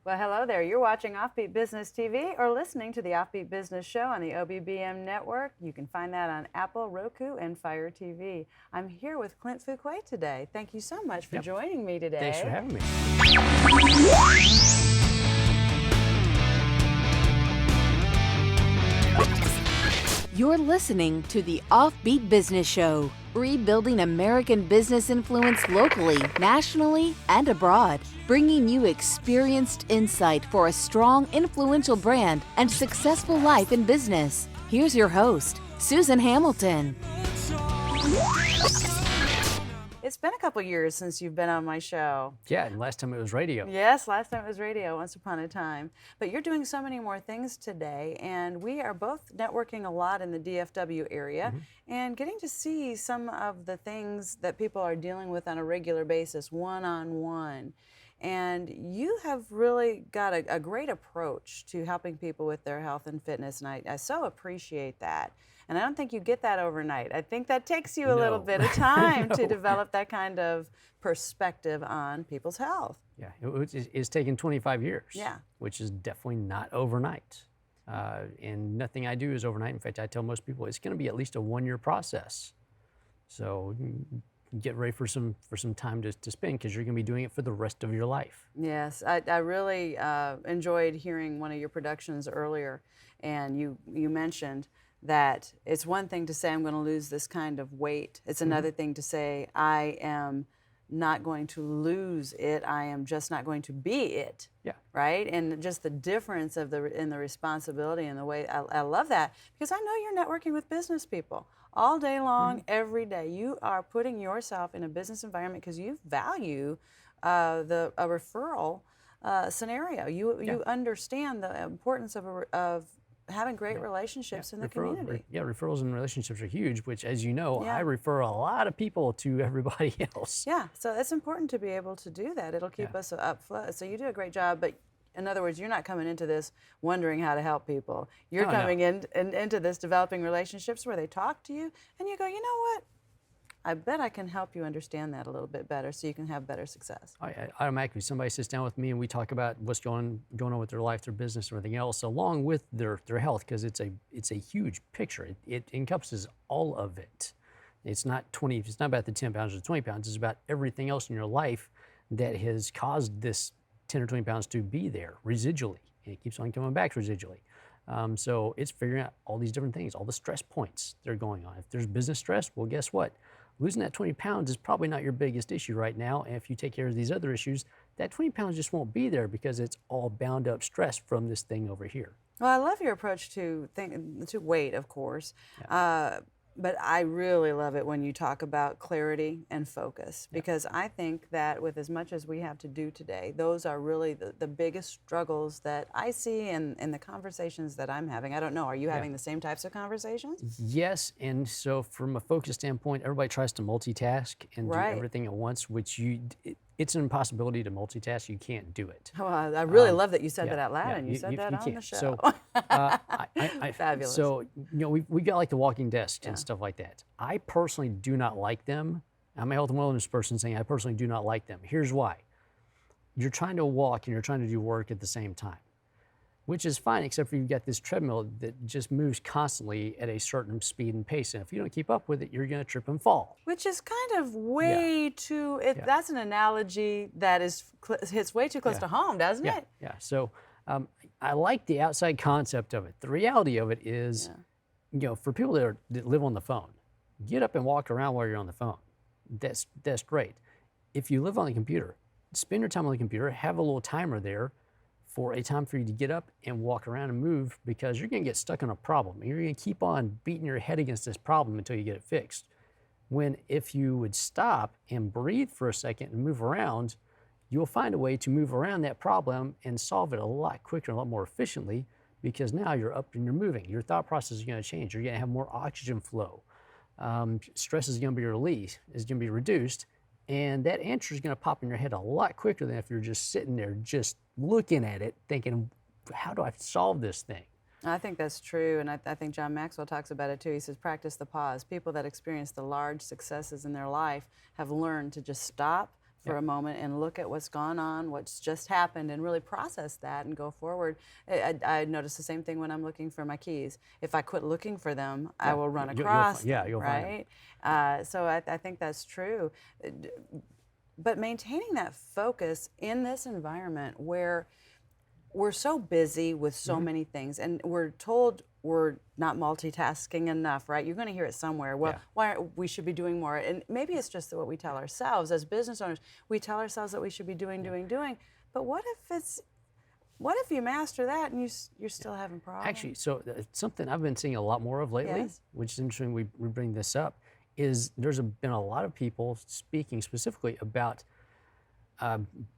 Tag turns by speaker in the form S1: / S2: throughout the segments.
S1: Well, hello there. You're watching OffBeat Business TV or listening to the OffBeat Business Show on the OBBM network. You can find that on Apple, Roku, and Fire TV. I'm here with Clint Fuqua today. Thank you so much for joining me today.
S2: Thanks for having me.
S3: You're listening to the OffBeat Business Show, rebuilding American business influence locally, nationally, and abroad, bringing you experienced insight for a strong, influential brand and successful life in business. Here's your host, Susan Hamilton.
S1: It's been a couple years since you've been on my show.
S2: Yeah, and last time it was radio.
S1: Yes, last time it was radio, once upon a time. But you're doing so many more things today, and we are both networking a lot in the DFW area and getting to see some of the things that people are dealing with on a regular basis, one-on-one. And you have really got a great approach to helping people with their health and fitness, and I so appreciate that. And I don't think you get that overnight. I think that takes you a little bit of time to develop that kind of perspective on people's health.
S2: Yeah, it's taken 25 years, which is definitely not overnight. And nothing I do is overnight. In fact, I tell most people it's going to be at least a one-year process. So get ready for some time to spend, because you're going to be doing it for the rest of your life.
S1: Yes, I really enjoyed hearing one of your productions earlier, and you mentioned that it's one thing to say I'm going to lose this kind of weight. It's another thing to say I am not going to lose it. I am just not going to be it.
S2: Yeah.
S1: Right? And just the difference of in the responsibility and the way I love that, because I know you're networking with business people all day long, every day. You are putting yourself in a business environment because you value a referral scenario. You understand the importance of having great relationships in the community.
S2: Yeah, referrals and relationships are huge, which, as you know, I refer a lot of people to everybody else.
S1: Yeah, so it's important to be able to do that. It'll keep us upflow. So you do a great job, but in other words, you're not coming into this wondering how to help people. You're coming into this developing relationships where they talk to you, and you go, you know what? I bet I can help you understand that a little bit better so you can have better success.
S2: Automatically, somebody sits down with me and we talk about what's going on with their life, their business, and everything else, along with their health, because it's a huge picture. It encompasses all of it. It's not about the 10 pounds or the 20 pounds. It's about everything else in your life that has caused this 10 or 20 pounds to be there residually. And it keeps on coming back residually. So it's figuring out all these different things, all the stress points that are going on. If there's business stress, well, guess what? Losing that 20 pounds is probably not your biggest issue right now. And if you take care of these other issues, that 20 pounds just won't be there because it's all bound up stress from this thing over here.
S1: Well, I love your approach to weight, of course. But I really love it when you talk about clarity and focus, because I think that with as much as we have to do today, those are really the biggest struggles that I see in the conversations that I'm having. I don't know, are you having the same types of conversations?
S2: Yes, and so from a focus standpoint, everybody tries to multitask and do everything at once, which it's an impossibility to multitask. You can't do it.
S1: Oh, I really love that you said that out loud, and you said that on the show.
S2: So,
S1: fabulous.
S2: So, we've got like the walking desks and stuff like that. I personally do not like them. I'm a health and wellness person saying I personally do not like them. Here's why. You're trying to walk and you're trying to do work at the same time, which is fine, except for you've got this treadmill that just moves constantly at a certain speed and pace. And if you don't keep up with it, you're going to trip and fall.
S1: Which is kind of way too, that's an analogy that hits way too close to home, doesn't it?
S2: Yeah, so I like the outside concept of it. The reality of it is, for people that live on the phone, get up and walk around while you're on the phone. That's great. If you live on the computer, spend your time on the computer, have a little timer there for a time for you to get up and walk around and move, because you're going to get stuck on a problem. And you're going to keep on beating your head against this problem until you get it fixed. When if you would stop and breathe for a second and move around, you'll find a way to move around that problem and solve it a lot quicker and a lot more efficiently, because now you're up and you're moving. Your thought process is going to change. You're going to have more oxygen flow. Stress is going to be released, is going to be reduced, and that answer is going to pop in your head a lot quicker than if you're just sitting there just looking at it thinking, how do I solve this thing?
S1: I think that's true, and I think John Maxwell talks about it too. He says, practice the pause. People that experience the large successes in their life have learned to just stop, for a moment and look at what's gone on, what's just happened, and really process that and go forward. I notice the same thing when I'm looking for my keys. If I quit looking for them, I will run across them,
S2: you'll find
S1: right? So I think that's true. But maintaining that focus in this environment where we're so busy with so many things, and we're told we're not multitasking enough, right? You're going to hear it somewhere. Well, we should be doing more, and maybe it's just what we tell ourselves as business owners. We tell ourselves that we should be doing. But what if you master that and you're still having problems?
S2: Actually, so something I've been seeing a lot more of lately, which is interesting. We bring this up, is there's been a lot of people speaking specifically about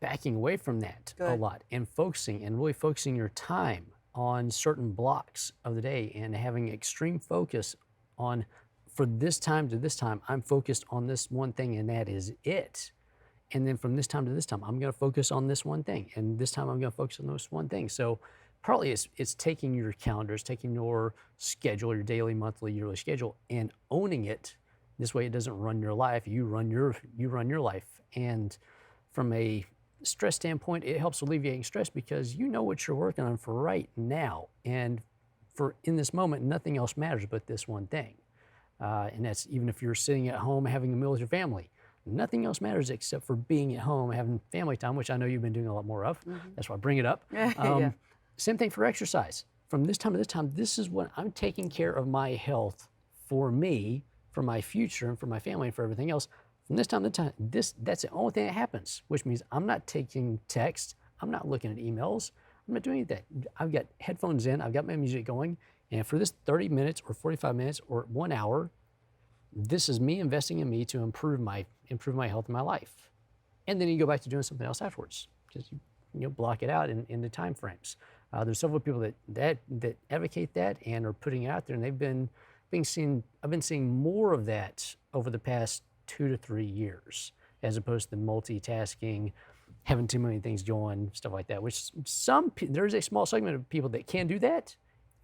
S2: backing away from that a lot and really focusing your time on certain blocks of the day and having extreme focus on, for this time to this time, I'm focused on this one thing and that is it. And then from this time to this time, I'm going to focus on this one thing. And this time I'm going to focus on this one thing. So partly it's taking your calendars, taking your schedule, your daily, monthly, yearly schedule, and owning it. This way it doesn't run your life. You run your life. And from a stress standpoint, it helps alleviating stress because you know what you're working on for right now. And for in this moment, nothing else matters but this one thing. And that's even if you're sitting at home having a meal with your family. Nothing else matters except for being at home, having family time, which I know you've been doing a lot more of. That's why I bring it up. Same thing for exercise. From this time to this time, this is when I'm taking care of my health for me, for my future, and for my family, and for everything else. From this time to time, that's the only thing that happens, which means I'm not taking text, I'm not looking at emails, I'm not doing that. I've got headphones in, I've got my music going, and for this 30 minutes or 45 minutes or 1 hour, this is me investing in me to improve my health and my life. And then you go back to doing something else afterwards. Just block it out in the time frames. There's several people that advocate that and are putting it out there, and I've been seeing more of that over the past 2 to 3 years, as opposed to multitasking, having too many things going, stuff like that. Which there's a small segment of people that can do that.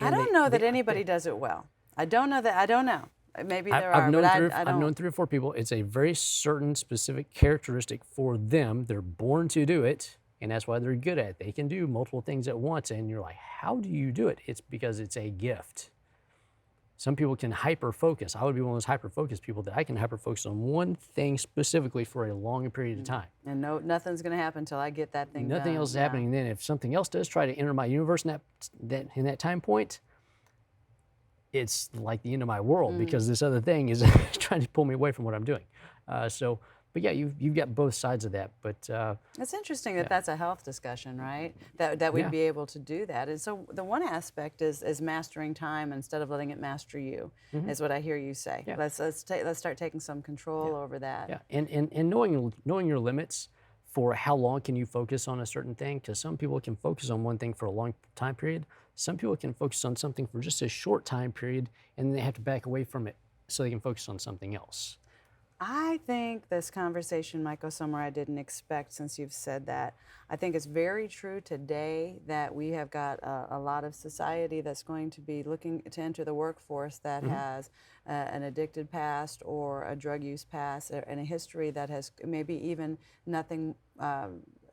S1: I don't know that anybody does it well. I don't know. Maybe there are, but I don't.
S2: I've known 3 or 4 people. It's a very certain specific characteristic for them. They're born to do it, and that's why they're good at it. They can do multiple things at once, and you're like, how do you do it? It's because it's a gift. Some people can hyper-focus. I would be one of those hyper-focused people that I can hyper-focus on one thing specifically for a long period of time.
S1: And nothing's going to happen until I get that thing done.
S2: Nothing else is happening. And then if something else does try to enter my universe in that time point, it's like the end of my world because this other thing is trying to pull me away from what I'm doing. But yeah, you've got both sides of that. But
S1: it's interesting that that's a health discussion, right? That we'd be able to do that. And so the one aspect is mastering time instead of letting it master you, is what I hear you say.
S2: Yeah.
S1: Let's start taking some control over that.
S2: Yeah, and knowing your limits for how long can you focus on a certain thing, because some people can focus on one thing for a long time period. Some people can focus on something for just a short time period, and then they have to back away from it so they can focus on something else.
S1: I think this conversation might go somewhere I didn't expect since you've said that. I think it's very true today that we have got a lot of society that's going to be looking to enter the workforce that has an addicted past or a drug use past and a history that has maybe even nothing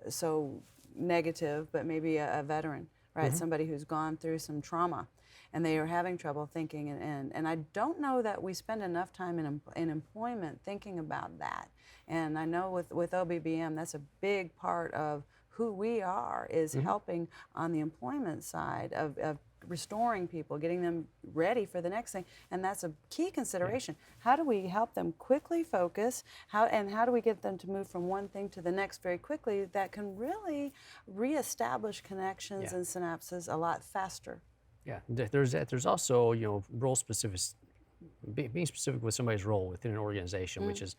S1: so negative, but maybe a veteran, right? Somebody who's gone through some trauma. And they are having trouble thinking, and I don't know that we spend enough time in employment thinking about that. And I know with OBBM, that's a big part of who we are, is helping on the employment side of restoring people, getting them ready for the next thing, and that's a key consideration. How do we help them quickly focus? How do we get them to move from one thing to the next very quickly that can really reestablish connections and synapses a lot faster?
S2: Yeah, there's that. There's also, role specific, being specific with somebody's role within an organization, which is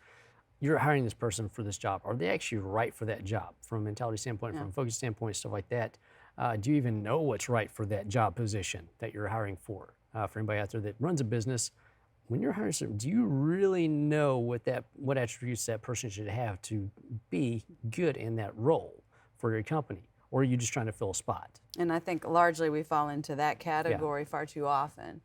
S2: you're hiring this person for this job. Are they actually right for that job from a mentality standpoint, from a focus standpoint, stuff like that? Do you even know what's right for that job position that you're hiring for? For anybody out there that runs a business, when you're hiring someone, do you really know what attributes that person should have to be good in that role for your company? Or are you just trying to fill a spot? And
S1: I think largely we fall into that category far too often.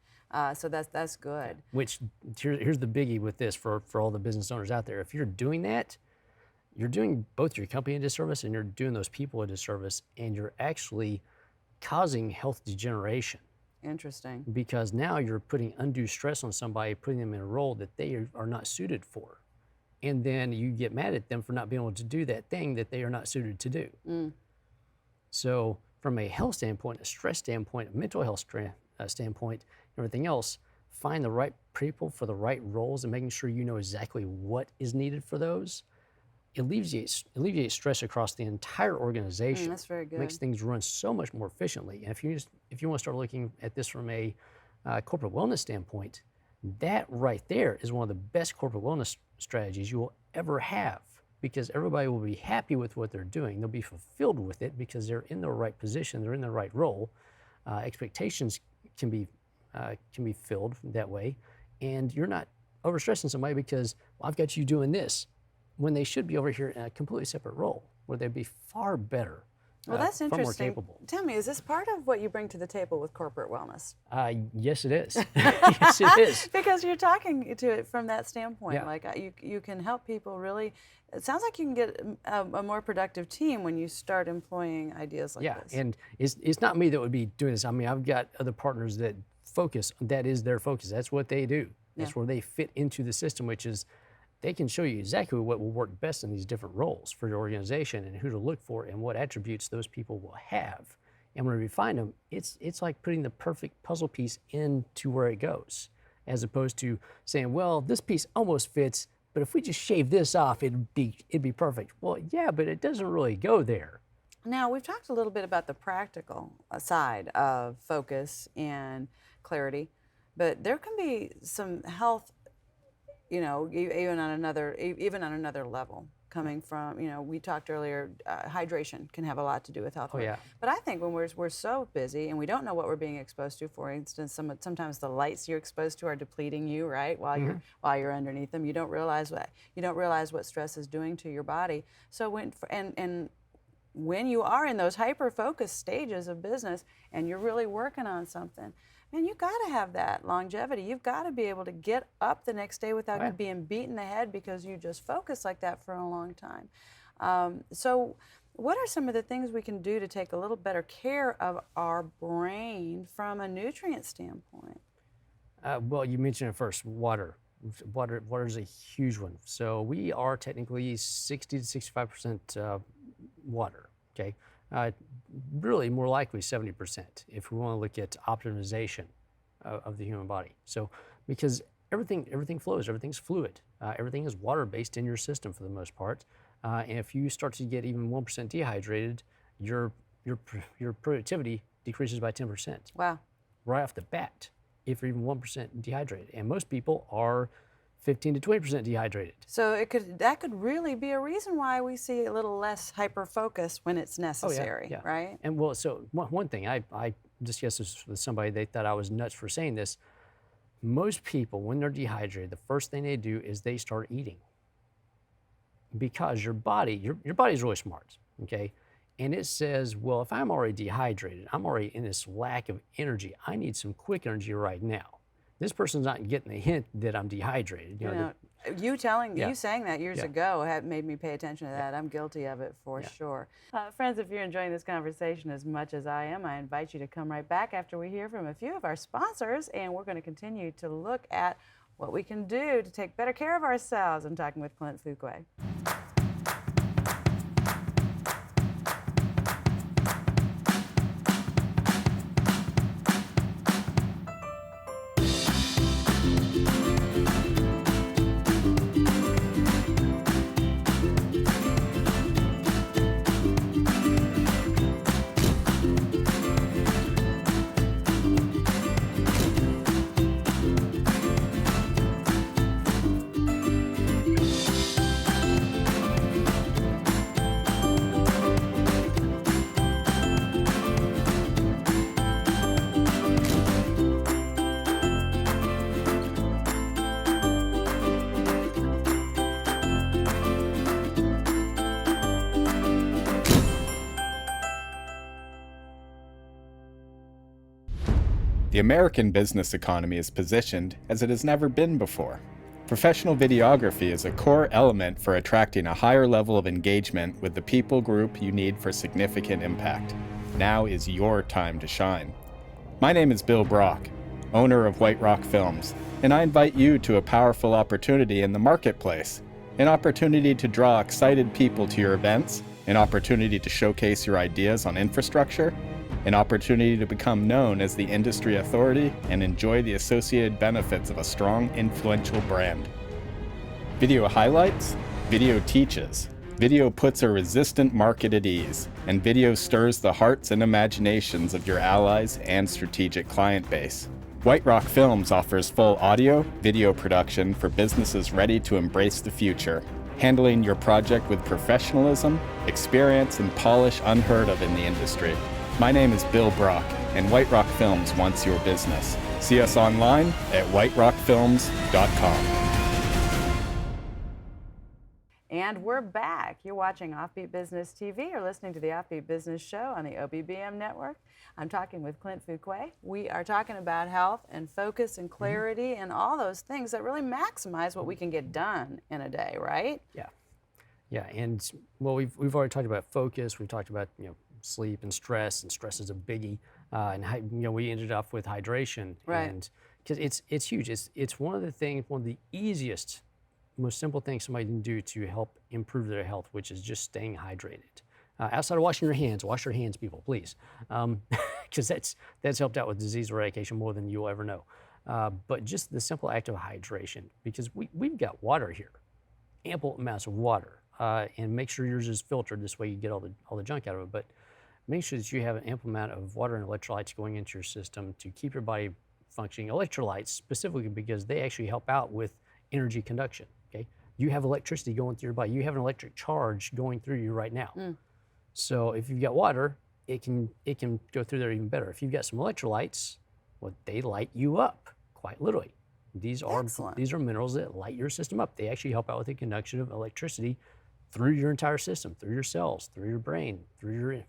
S1: So that's good.
S2: Yeah. Which here's the biggie with this for all the business owners out there. If you're doing that, you're doing both your company a disservice and you're doing those people a disservice, and you're actually causing health degeneration.
S1: Interesting.
S2: Because now you're putting undue stress on somebody, putting them in a role that they are not suited for. And then you get mad at them for not being able to do that thing that they are not suited to do. So from a health standpoint, a stress standpoint, a mental health standpoint, everything else, find the right people for the right roles and making sure you know exactly what is needed for those. It alleviates stress across the entire organization.
S1: That's very good.
S2: Makes things run so much more efficiently. And if you want to start looking at this from a corporate wellness standpoint, that right there is one of the best corporate wellness strategies you will ever have, because everybody will be happy with what they're doing. They'll be fulfilled with it because they're in the right position, they're in the right role. Expectations can be filled that way, and you're not overstressing somebody because, well, I've got you doing this, when they should be over here in a completely separate role where they'd be far better.
S1: Well, that's interesting.
S2: Far more capable.
S1: Tell me, is this part of what you bring to the table with corporate wellness?
S2: Yes, it is. Yes, it is.
S1: Because you're talking to it from that standpoint.
S2: Yeah.
S1: Like you can help people really. It sounds like you can get a more productive team when you start employing ideas like this.
S2: Yeah, and it's not me that would be doing this. I mean, I've got other partners that focus. That is their focus. That's what they do. That's where they fit into the system, which is they can show you exactly what will work best in these different roles for your organization and who to look for and what attributes those people will have. And when we find them, it's like putting the perfect puzzle piece into where it goes, as opposed to saying, well, this piece almost fits, but if we just shave this off, it'd be perfect. Well, yeah, but it doesn't really go there.
S1: Now, we've talked a little bit about the practical side of focus and clarity, but there can be some health, even on another level, coming from, we talked earlier, hydration can have a lot to do with health.
S2: Oh, yeah.
S1: But I think when we're so busy and we don't know what we're being exposed to, for instance, sometimes the lights you're exposed to are depleting you, right? While you're underneath them, you don't realize what stress is doing to your body. So when you are in those hyper-focused stages of business and you're really working on something, man, you got to have that longevity. You've got to be able to get up the next day without being beaten in the head because you just focus like that for a long time. So what are some of the things we can do to take a little better care of our brain from a nutrient standpoint?
S2: Well, you mentioned it first, water. Water is a huge one. So we are technically 60 to 65% water, okay? Really more likely 70% if we want to look at optimization of the human body. So because everything flows, everything's fluid, everything is water-based in your system for the most part. And if you start to get even 1% dehydrated, your productivity decreases by 10%.
S1: Wow.
S2: Right off the bat, if you're even 1% dehydrated. And most people are 15 to 20% dehydrated.
S1: So that could really be a reason why we see a little less hyper-focus when it's necessary, right?
S2: And well, so one thing, I discussed this with somebody, they thought I was nuts for saying this. Most people, when they're dehydrated, the first thing they do is they start eating. Because your body's really smart, okay? And it says, well, if I'm already dehydrated, I'm already in this lack of energy, I need some quick energy right now. This person's not getting the hint that I'm dehydrated.
S1: You saying that years ago had made me pay attention to that. I'm guilty of it for sure. Friends, if you're enjoying this conversation as much as I am, I invite you to come right back after we hear from a few of our sponsors, and we're going to continue to look at what we can do to take better care of ourselves. I'm talking with Clint Fuqua.
S4: The American business economy is positioned as it has never been before. Professional videography is a core element for attracting a higher level of engagement with the people group you need for significant impact. Now is your time to shine. My name is Bill Brock, owner of White Rock Films, and I invite you to a powerful opportunity in the marketplace, an opportunity to draw excited people to your events, an opportunity to showcase your ideas on infrastructure, an opportunity to become known as the industry authority and enjoy the associated benefits of a strong, influential brand. Video highlights, video teaches. Video puts a resistant market at ease, and video stirs the hearts and imaginations of your allies and strategic client base. White Rock Films offers full audio, video production for businesses ready to embrace the future, handling your project with professionalism, experience, and polish unheard of in the industry. My name is Bill Brock, and White Rock Films wants your business. See us online at whiterockfilms.com.
S1: And we're back. You're watching OffBeat Business TV or listening to the OffBeat Business Show on the OBBM network. I'm talking with Clint Fuqua. We are talking about health and focus and clarity and all those things that really maximize what we can get done in a day, right?
S2: Yeah, and well, we've already talked about focus. We've talked about sleep and stress is a biggie, and we ended up with hydration,
S1: right?
S2: And because it's huge. It's one of the easiest, most simple things somebody can do to help improve their health, which is just staying hydrated. Outside of washing your hands, wash your hands, people, please, because that's helped out with disease eradication more than you'll ever know. But just the simple act of hydration, because we've got water here, ample amounts of water, and make sure yours is filtered. This way you get all the junk out of it. But make sure that you have an ample amount of water and electrolytes going into your system to keep your body functioning. Electrolytes specifically because they actually help out with energy conduction. Okay, you have electricity going through your body. You have an electric charge going through you right now. So if you've got water, it can go through there even better. If you've got some electrolytes, well, they light you up, quite literally. These are minerals that light your system up. They actually help out with the conduction of electricity through your entire system, through your cells, through your brain, through your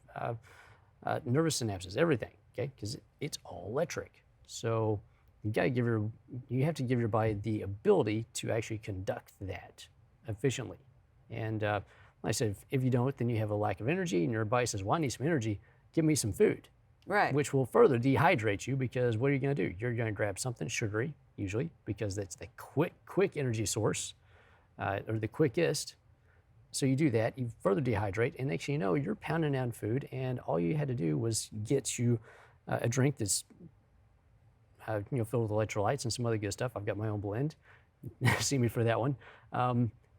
S2: nervous synapses, everything. Okay, because it's all electric. So you have to give your body the ability to actually conduct that efficiently. And like I said, if you don't, then you have a lack of energy, and your body says, "Well, I need some energy. Give me some food."
S1: Right.
S2: Which will further dehydrate you, because what are you going to do? You're going to grab something sugary, usually, because that's the quick energy source, or the quickest. So you do that, you further dehydrate, and next thing you know, you're pounding down food, and all you had to do was get you a drink that's filled with electrolytes and some other good stuff. I've got my own blend. See me for that one.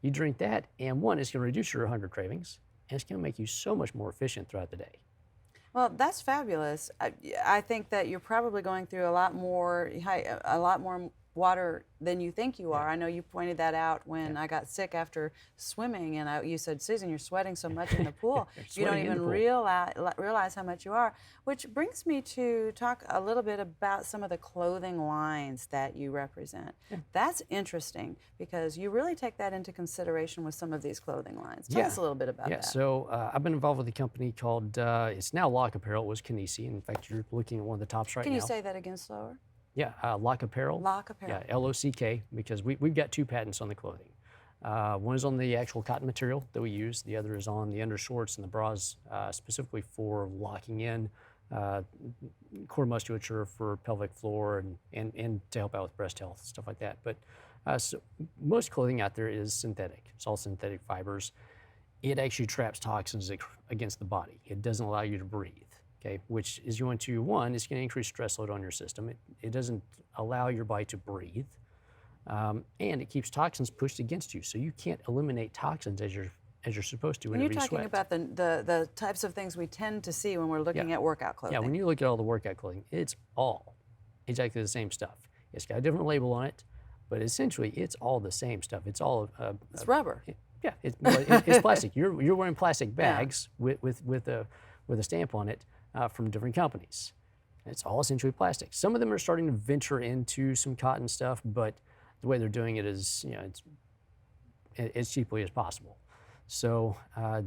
S2: You drink that, and one, it's going to reduce your hunger cravings, and it's going to make you so much more efficient throughout the day.
S1: Well, that's fabulous. I think that you're probably going through a lot more water than you think you are. I know you pointed that out when I got sick after swimming, and you said, "Susan, you're sweating so much in the pool, you don't even realize how much you are." Which brings me to talk a little bit about some of the clothing lines that you represent. That's interesting because you really take that into consideration with some of these clothing lines. Tell us a little bit about that.
S2: So I've been involved with a company called, it's now Lock Apparel. It was Kinesi. In fact, you're looking at one of the tops right now.
S1: Can you say that again slower?
S2: Yeah, Lock Apparel.
S1: Lock Apparel.
S2: Yeah, L-O-C-K, because we've got 2 patents on the clothing. One is on the actual cotton material that we use. The other is on the undershorts and the bras, specifically for locking in core musculature for pelvic floor and to help out with breast health, stuff like that. But so most clothing out there is synthetic. It's all synthetic fibers. It actually traps toxins against the body. It doesn't allow you to breathe. Okay, which is going to, one, it's going to increase stress load on your system. It doesn't allow your body to breathe, and it keeps toxins pushed against you. So you can't eliminate toxins as you're supposed to whenever you sweat.
S1: You're talking about the types of things we tend to see when we're looking at workout clothing.
S2: Yeah, when you look at all the workout clothing, it's all exactly the same stuff. It's got a different label on it, but essentially it's all the same stuff. It's all
S1: it's rubber.
S2: Yeah, it's plastic. You're wearing plastic bags with a stamp on it. From different companies. It's all essentially plastic. Some of them are starting to venture into some cotton stuff, but the way they're doing it is, it's as cheaply as possible. So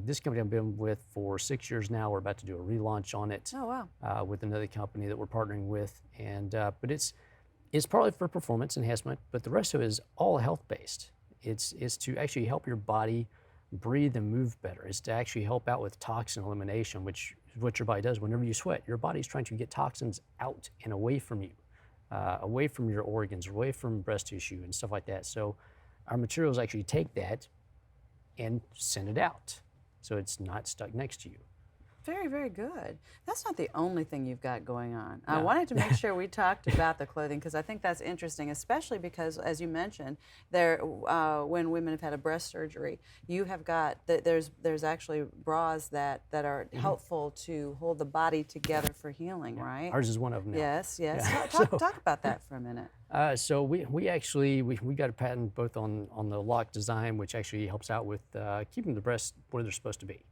S2: this company I've been with for 6 years now. We're about to do a relaunch on it.
S1: Oh, wow.
S2: With another company that we're partnering with, and but it's It's partly for performance enhancement, but the rest of it is all health-based. It's to actually help your body breathe and move better. It's to actually help out with toxin elimination, which is what your body does whenever you sweat. Your body's trying to get toxins out and away from you, away from your organs, away from breast tissue and stuff like that. So our materials actually take that and send it out, so it's not stuck next to you.
S1: Very, very good. That's not the only thing you've got going on. I
S2: No.
S1: wanted to make sure we talked about the clothing because I think that's interesting, especially because, as you mentioned, when women have had a breast surgery, you have got there's actually bras that are helpful to hold the body together for healing, right?
S2: Ours is one of them now.
S1: Yes, yes.
S2: Yeah.
S1: Talk about that for a minute.
S2: So we actually got a patent both on the lock design, which actually helps out with keeping the breasts where they're supposed to be.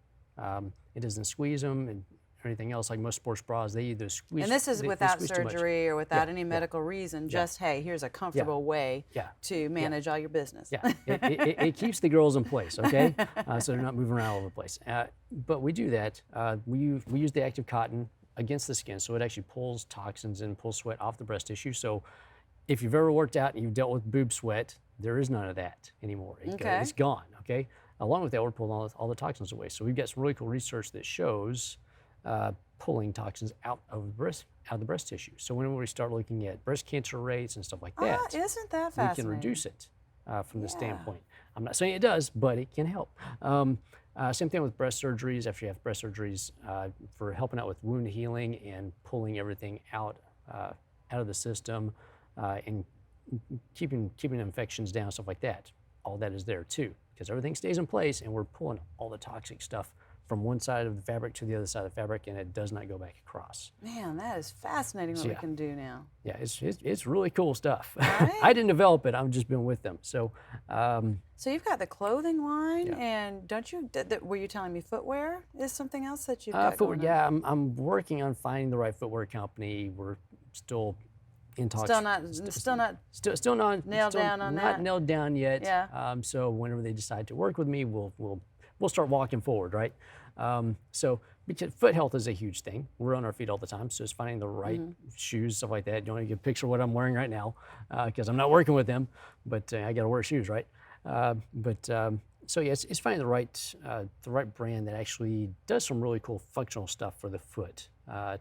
S2: It doesn't squeeze them and anything else like most sports bras. They either squeeze.
S1: And this is
S2: they
S1: without
S2: squeeze too much.
S1: surgery or without any medical reason. Just hey, here's a comfortable way to manage all your business.
S2: Yeah, it keeps the girls in place, okay? So they're not moving around all over the place. But we do that. We use the active cotton against the skin, so it actually pulls toxins and pulls sweat off the breast tissue. So if you've ever worked out and you've dealt with boob sweat, there is none of that anymore. It's gone, okay? Along with that, we're pulling all the toxins away. So we've got some really cool research that shows pulling toxins out of the breast tissue. So when we start looking at breast cancer rates and stuff like that,
S1: Isn't that
S2: we
S1: fascinating?
S2: can reduce it from the standpoint. I'm not saying it does, but it can help. Same thing with breast surgeries. After you have breast surgeries, for helping out with wound healing and pulling everything out of the system and keeping infections down, stuff like that. All that is there too, because everything stays in place and we're pulling all the toxic stuff from one side of the fabric to the other side of the fabric, and it does not go back across.
S1: Man, that is fascinating what we can do now.
S2: Yeah, it's really cool stuff.
S1: Right?
S2: I didn't develop it. I've just been with them. So
S1: So you've got the clothing line, and don't you? Were you telling me footwear is something else that you've got
S2: footwear,
S1: going on?
S2: yeah, I'm working on finding the right footwear company. We're still in talks.
S1: Still not nailed down on
S2: not
S1: that?
S2: nailed down yet.
S1: Yeah.
S2: So whenever they decide to work with me, we'll start walking forward, right? So because foot health is a huge thing. We're on our feet all the time, so it's finding the right shoes, stuff like that. You want to get a picture of what I'm wearing right now, because I'm not working with them, but I got to wear shoes, right? So yeah, it's finding the right brand that actually does some really cool functional stuff for the foot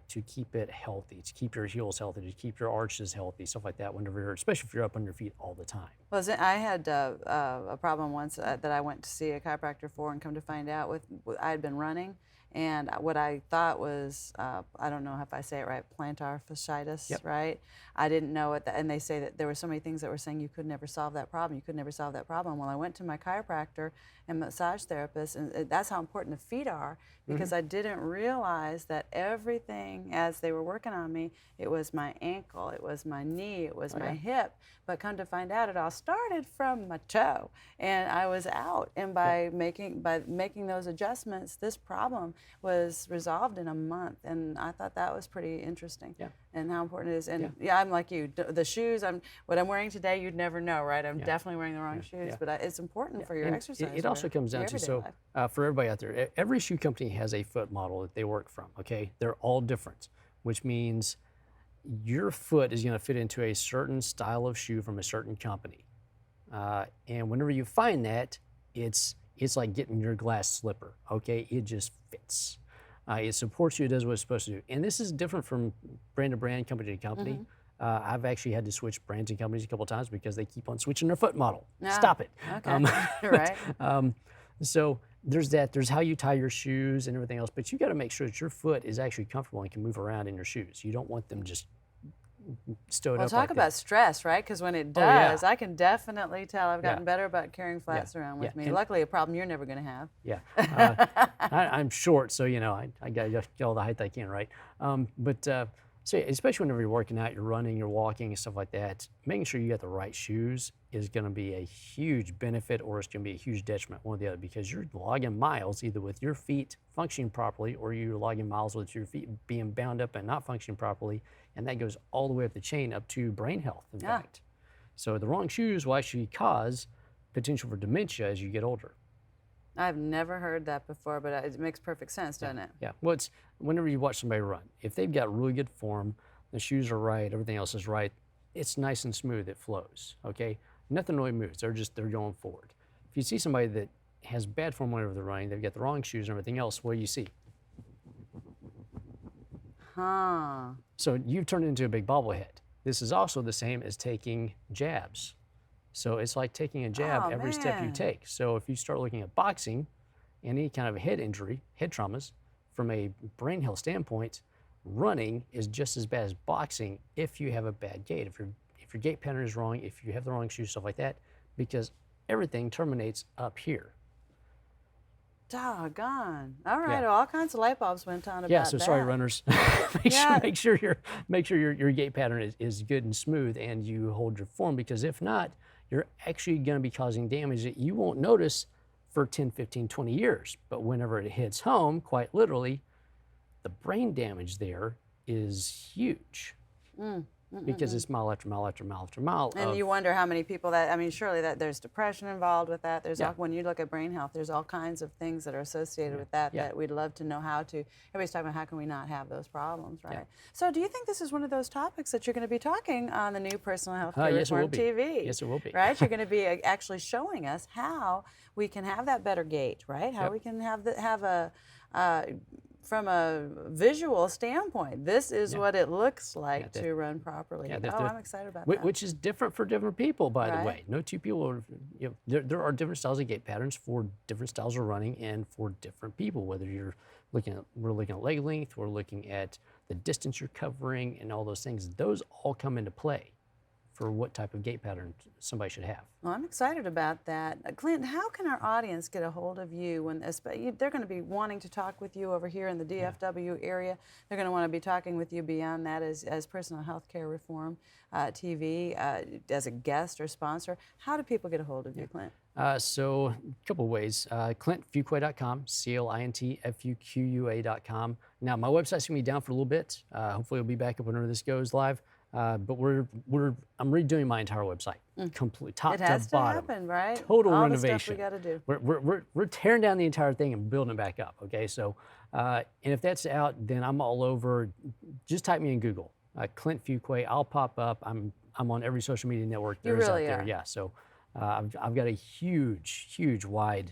S2: to keep it healthy, to keep your heels healthy, to keep your arches healthy, stuff like that. Especially if you're up on your feet all the time.
S1: Well, I had a problem once that I went to see a chiropractor for, and come to find out I had been running, and what I thought was, I don't know if I say it right, plantar fasciitis, right? I didn't know it, and they say that there were so many things that were saying you could never solve that problem, you could never solve that problem. Well, I went to my chiropractor and massage therapist, and that's how important the feet are, because I didn't realize that everything, as they were working on me, it was my ankle, it was my knee, it was my hip, but come to find out it all started from my toe, and I was out, and by making those adjustments, this problem was resolved in a month, and I thought that was pretty interesting, and how important it is. And I'm like you, the shoes, what I'm wearing today, you'd never know, right? I'm definitely wearing the wrong shoes, but it's important for your
S2: And
S1: exercise.
S2: It also comes down to, so for everybody out there, every shoe company has a foot model that they work from, okay? They're all different, which means your foot is going to fit into a certain style of shoe from a certain company. And whenever you find that, it's like getting your glass slipper, okay? It just fits. It supports you, it does what it's supposed to do. And this is different from brand to brand, company to company. I've actually had to switch brands and companies a couple of times because they keep on switching their foot model. Stop it.
S1: Okay, right.
S2: So there's that. There's how you tie your shoes and everything else, but you got to make sure that your foot is actually comfortable and can move around in your shoes. You don't want them just stowed
S1: Well,
S2: up
S1: talk
S2: like
S1: about
S2: that.
S1: stress, right? Because when it
S2: yeah.
S1: does, I can definitely tell I've gotten better about carrying flats around with me.
S2: And-
S1: Luckily, a problem you're never going to have.
S2: Yeah, I'm short, so I got to get all the height I can, right? So especially whenever you're working out, you're running, you're walking, and stuff like that, making sure you got the right shoes is going to be a huge benefit, or it's going to be a huge detriment, one or the other, because you're logging miles either with your feet functioning properly, or you're logging miles with your feet being bound up and not functioning properly, and that goes all the way up the chain up to brain health, in fact. So the wrong shoes will actually cause potential for dementia as you get older.
S1: I've never heard that before, but it makes perfect sense, doesn't it?
S2: Yeah, well, it's whenever you watch somebody run, if they've got really good form, the shoes are right, everything else is right, it's nice and smooth, it flows, okay? Nothing really moves, they're going forward. If you see somebody that has bad form whenever they're running, they've got the wrong shoes and everything else, what do you see?
S1: Huh.
S2: So you've turned it into a big bobblehead. This is also the same as taking jabs. So it's like taking a jab every step you
S1: man.
S2: take. So if you start looking at boxing, any kind of head injury, head traumas, from a brain health standpoint, running is just as bad as boxing if you have a bad gait, if your gait pattern is wrong, if you have the wrong shoes, stuff like that, because everything terminates up here.
S1: Doggone. All right,
S2: Yeah.
S1: all kinds of light bulbs went on about
S2: Yeah, so
S1: that.
S2: sorry, runners.
S1: Yeah.
S2: make sure your gait pattern is good and smooth, and you hold your form, because if not, you're actually going to be causing damage that you won't notice for 10, 15, 20 years. But whenever it hits home, quite literally, the brain damage there is huge. Because it's mile after mile after mile after mile.
S1: And you wonder how many people that, I mean, surely that there's depression involved with that. There's all, when you look at brain health, there's all kinds of things that are associated with that that we'd love to know how to. Everybody's talking about how can we not have those problems, right?
S2: Yeah.
S1: So do you think this is one of those topics that you're going to be talking on the new Personal Health Care
S2: Yes, it will
S1: Reform
S2: be.
S1: TV?
S2: Yes, it will be.
S1: Right? You're going to be actually showing us how we can have that better gait, right? How
S2: Yep.
S1: we can have from a visual standpoint, this is what it looks like to run properly.
S2: Yeah,
S1: I'm excited about that.
S2: Which is different for different people, by the
S1: Right.
S2: way. No two people are, there are different styles of gait patterns for different styles of running and for different people, whether we're looking at leg length, we're looking at the distance you're covering and all those things. Those all come into play for what type of gait pattern somebody should have.
S1: Well, I'm excited about that. Clint, how can our audience get a hold of you when they're going to be wanting to talk with you over here in the DFW area? They're going to want to be talking with you beyond that as Personal Health Care Reform TV, as a guest or sponsor. How do people get a hold of you, Clint?
S2: So a couple of ways. ClintFuqua.com, ClintFuqua.com. Now, my website's going to be down for a little bit. Hopefully it'll be back up whenever this goes live. But I'm redoing my entire website, complete top
S1: It has
S2: to
S1: to
S2: bottom.
S1: happen, right?
S2: Total
S1: All
S2: renovation.
S1: the stuff we got to do.
S2: We're tearing down the entire thing and building it back up. Okay, so and if that's out, then I'm all over. Just type me in Google, Clint Fuqua. I'll pop up. I'm on every social media network there is
S1: really
S2: out there.
S1: are.
S2: Yeah, so I've got a huge, wide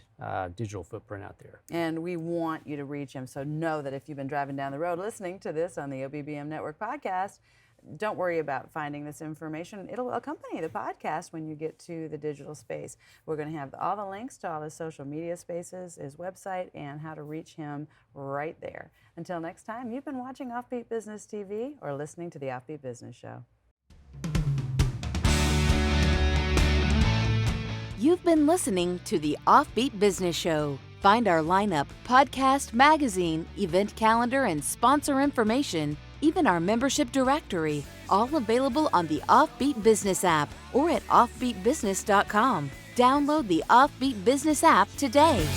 S2: digital footprint out there.
S1: And we want you to reach him. So know that if you've been driving down the road listening to this on the OBBM Network podcast, don't worry about finding this information. It'll accompany the podcast when you get to the digital space. We're going to have all the links to all his social media spaces, his website, and how to reach him right there. Until next time, you've been watching OffBeat Business TV or listening to the OffBeat Business Show.
S3: You've been listening to the OffBeat Business Show. Find our lineup, podcast, magazine, event calendar, and sponsor information, even our membership directory, all available on the OffBeat Business app or at offbeatbusiness.com. Download the OffBeat Business app today.